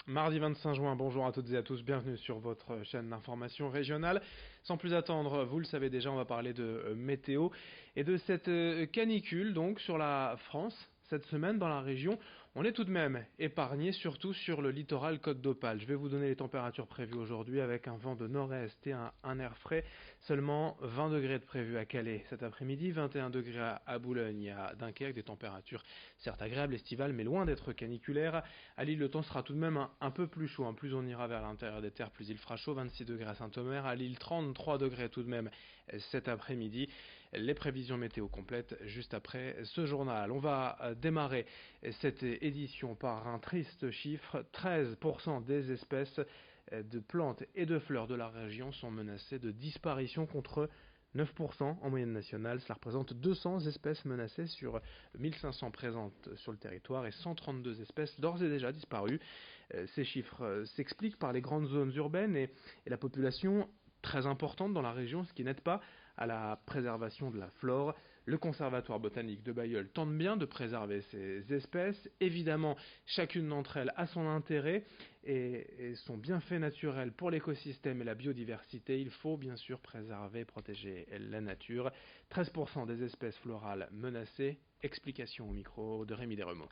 Mardi 25 juin, bonjour à toutes et à tous, bienvenue sur votre chaîne d'information régionale. Sans plus attendre, vous le savez déjà, on va parler de météo et de cette canicule donc sur la France. Cette semaine dans la région, on est tout de même épargné, surtout sur le littoral Côte d'Opale. Je vais vous donner les températures prévues aujourd'hui avec un vent de nord-est et un air frais. Seulement 20 degrés de prévu à Calais cet après-midi, 21 degrés à Boulogne et à Dunkerque, des températures certes agréables, estivales, mais loin d'être caniculaires. À Lille, le temps sera tout de même un peu plus chaud. Plus on ira vers l'intérieur des terres, plus il fera chaud. 26 degrés à Saint-Omer. À Lille, 33 degrés tout de même cet après-midi. Les prévisions météo complètes juste après ce journal. On va démarrer cette édition par un triste chiffre. 13% des espèces de plantes et de fleurs de la région sont menacées de disparition contre 9% en moyenne nationale. Cela représente 200 espèces menacées sur 1500 présentes sur le territoire et 132 espèces d'ores et déjà disparues. Ces chiffres s'expliquent par les grandes zones urbaines et la population très importante dans la région, ce qui n'aide pas à la préservation de la flore. Le Conservatoire botanique de Bailleul tente bien de préserver ces espèces. Évidemment, chacune d'entre elles a son intérêt et son bienfait naturel pour l'écosystème et la biodiversité. Il faut bien sûr préserver et protéger la nature. 13% des espèces florales menacées. Explication au micro de Rémi Desremeaux.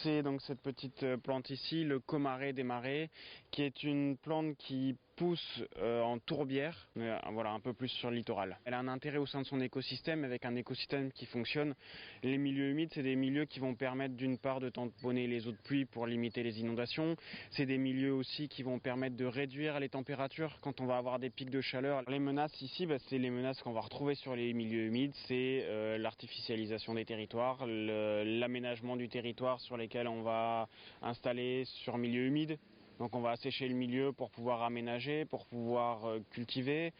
C'est donc cette petite plante ici, le comaré des marais, qui est une plante qui pousse en tourbière, mais voilà, un peu plus sur le littoral. Elle a un intérêt au sein de son écosystème, avec un écosystème qui fonctionne. Les milieux humides, c'est des milieux qui vont permettre d'une part de tamponner les eaux de pluie pour limiter les inondations. C'est des milieux aussi qui vont permettre de réduire les températures quand on va avoir des pics de chaleur. Les menaces ici, c'est les menaces qu'on va retrouver sur les milieux humides, c'est l'artificialisation des territoires, l'aménagement du territoire sur lesquels on va installer sur milieu humide. Donc on va assécher le milieu pour pouvoir aménager, pour pouvoir cultiver.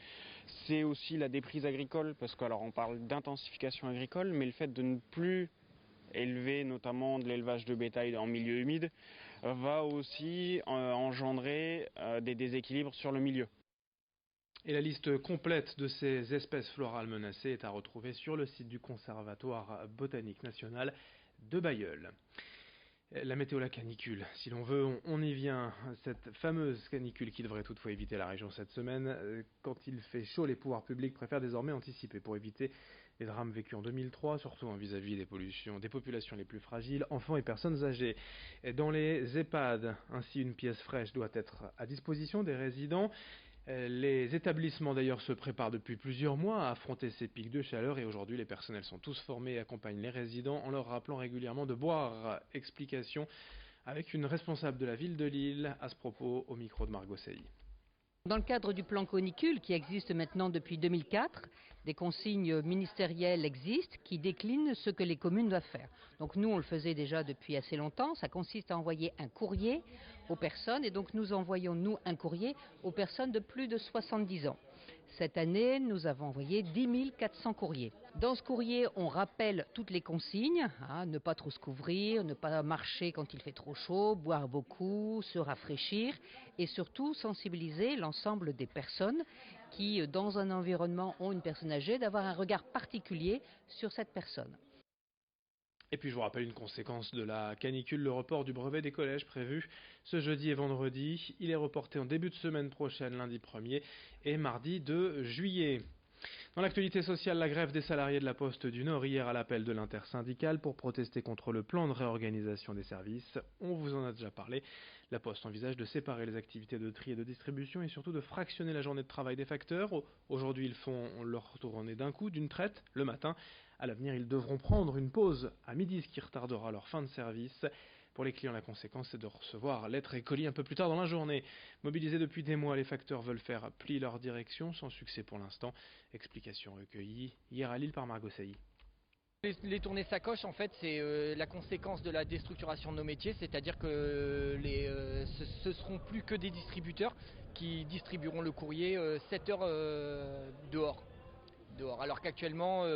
C'est aussi la déprise agricole, parce que alors on parle d'intensification agricole, mais le fait de ne plus élever notamment de l'élevage de bétail en milieu humide va aussi engendrer des déséquilibres sur le milieu. Et la liste complète de ces espèces florales menacées est à retrouver sur le site du Conservatoire botanique national de Bailleul. La météo, la canicule, si l'on veut, on y vient. Cette fameuse canicule qui devrait toutefois éviter la région cette semaine. Quand il fait chaud, les pouvoirs publics préfèrent désormais anticiper pour éviter les drames vécus en 2003, surtout vis-à-vis des populations les plus fragiles, enfants et personnes âgées. Dans les EHPAD, ainsi une pièce fraîche doit être à disposition des résidents. Les établissements d'ailleurs se préparent depuis plusieurs mois à affronter ces pics de chaleur et aujourd'hui les personnels sont tous formés et accompagnent les résidents en leur rappelant régulièrement de boire. Explication avec une responsable de la ville de Lille à ce propos au micro de Margot Sailly. Dans le cadre du plan canicule qui existe maintenant depuis 2004, des consignes ministérielles existent qui déclinent ce que les communes doivent faire. Donc nous on le faisait déjà depuis assez longtemps, ça consiste à envoyer un courrier aux personnes et donc nous envoyons nous un courrier aux personnes de plus de 70 ans. Cette année, nous avons envoyé 10 400 courriers. Dans ce courrier, on rappelle toutes les consignes, ne pas trop se couvrir, ne pas marcher quand il fait trop chaud, boire beaucoup, se rafraîchir et surtout sensibiliser l'ensemble des personnes qui, dans un environnement, ont une personne âgée, d'avoir un regard particulier sur cette personne. Et puis je vous rappelle une conséquence de la canicule, le report du brevet des collèges prévu ce jeudi et vendredi. Il est reporté en début de semaine prochaine, lundi 1er et mardi 2 juillet. Dans l'actualité sociale, la grève des salariés de la Poste du Nord hier à l'appel de l'intersyndicale pour protester contre le plan de réorganisation des services. On vous en a déjà parlé. La Poste envisage de séparer les activités de tri et de distribution et surtout de fractionner la journée de travail des facteurs. Aujourd'hui, ils font leur tournée d'un coup, d'une traite, le matin. À l'avenir, ils devront prendre une pause à midi, ce qui retardera leur fin de service. Pour les clients, la conséquence est de recevoir lettres et colis un peu plus tard dans la journée. Mobilisés depuis des mois, les facteurs veulent faire pli leur direction, sans succès pour l'instant. Explication recueillie hier à Lille par Margot Sailly. Les tournées sacoches, en fait, c'est la conséquence de la déstructuration de nos métiers, c'est-à-dire que ce seront plus que des distributeurs qui distribueront le courrier 7 heures dehors. Alors qu'actuellement,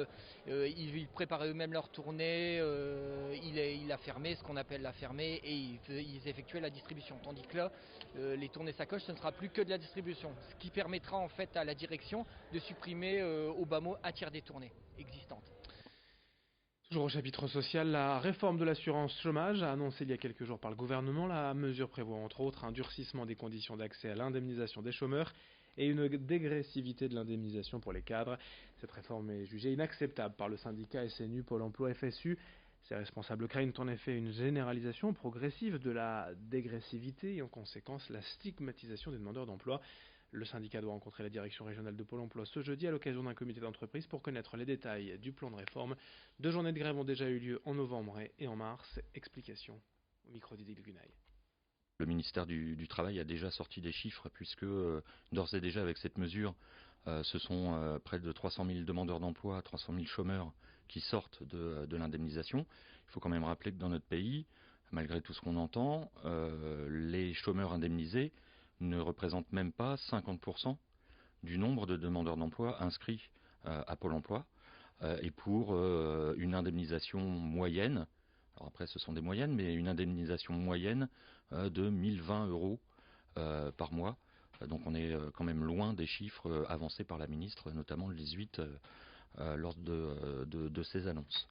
ils préparaient eux-mêmes leur tournée, il a fermé, ce qu'on appelle la fermée, et ils effectuaient la distribution. Tandis que là, les tournées sacoches, ce ne sera plus que de la distribution, ce qui permettra en fait à la direction de supprimer au bas mot un tiers des tournées existantes. Toujours au chapitre social, la réforme de l'assurance chômage annoncée il y a quelques jours par le gouvernement. La mesure prévoit entre autres un durcissement des conditions d'accès à l'indemnisation des chômeurs et une dégressivité de l'indemnisation pour les cadres. Cette réforme est jugée inacceptable par le syndicat SNU Pôle emploi FSU. Ces responsables craignent en effet une généralisation progressive de la dégressivité et en conséquence la stigmatisation des demandeurs d'emploi. Le syndicat doit rencontrer la direction régionale de Pôle emploi ce jeudi à l'occasion d'un comité d'entreprise pour connaître les détails du plan de réforme. 2 journées de grève ont déjà eu lieu en novembre et en mars. Explication au micro d'Idil Gunaï. Le ministère du Travail a déjà sorti des chiffres puisque d'ores et déjà avec cette mesure, ce sont près de 300 000 demandeurs d'emploi, 300 000 chômeurs qui sortent de l'indemnisation. Il faut quand même rappeler que dans notre pays, malgré tout ce qu'on entend, les chômeurs indemnisés ne représentent même pas 50% du nombre de demandeurs d'emploi inscrits à Pôle emploi. Et pour une indemnisation moyenne, alors après ce sont des moyennes, mais une indemnisation moyenne de 1020 € par mois. Donc on est quand même loin des chiffres avancés par la ministre, notamment le 18 lors de ses annonces.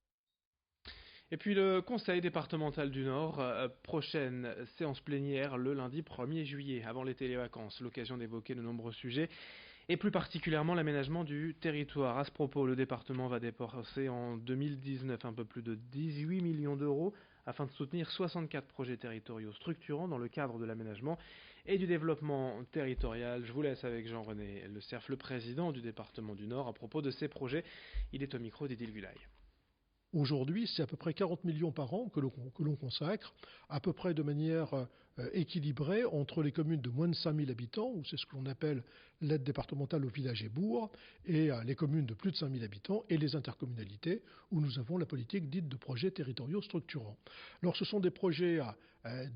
Et puis le Conseil départemental du Nord, prochaine séance plénière le lundi 1er juillet, avant les télévacances, l'occasion d'évoquer de nombreux sujets, et plus particulièrement l'aménagement du territoire. À ce propos, le département va dépenser en 2019 un peu plus de 18 millions d'euros afin de soutenir 64 projets territoriaux structurants dans le cadre de l'aménagement et du développement territorial. Je vous laisse avec Jean-René Le Cerf, le président du département du Nord, à propos de ces projets. Il est au micro d'Idil Gulaï. Aujourd'hui, c'est à peu près 40 millions par an que l'on consacre, à peu près de manière équilibrée entre les communes de moins de 5000 habitants, où c'est ce que l'on appelle l'aide départementale aux villages et bourgs, et les communes de plus de 5000 habitants, et les intercommunalités, où nous avons la politique dite de projets territoriaux structurants. Alors ce sont des projets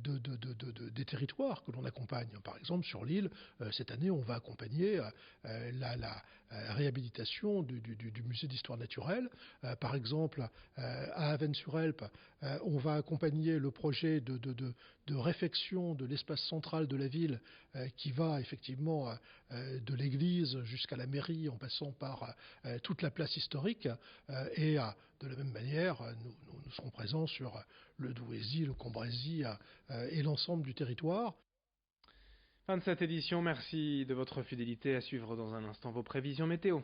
des territoires que l'on accompagne. Par exemple, sur l'île, cette année, on va accompagner la réhabilitation du musée d'histoire naturelle. Par exemple, à Avesnes-sur-Helpe, on va accompagner le projet de réfection de l'espace central de la ville qui va effectivement de l'église jusqu'à la mairie en passant par toute la place historique. Et de la même manière, nous serons présents sur le Douaisis, le Cambrésis et l'ensemble du territoire. Fin de cette édition, merci de votre fidélité. À suivre dans un instant vos prévisions météo.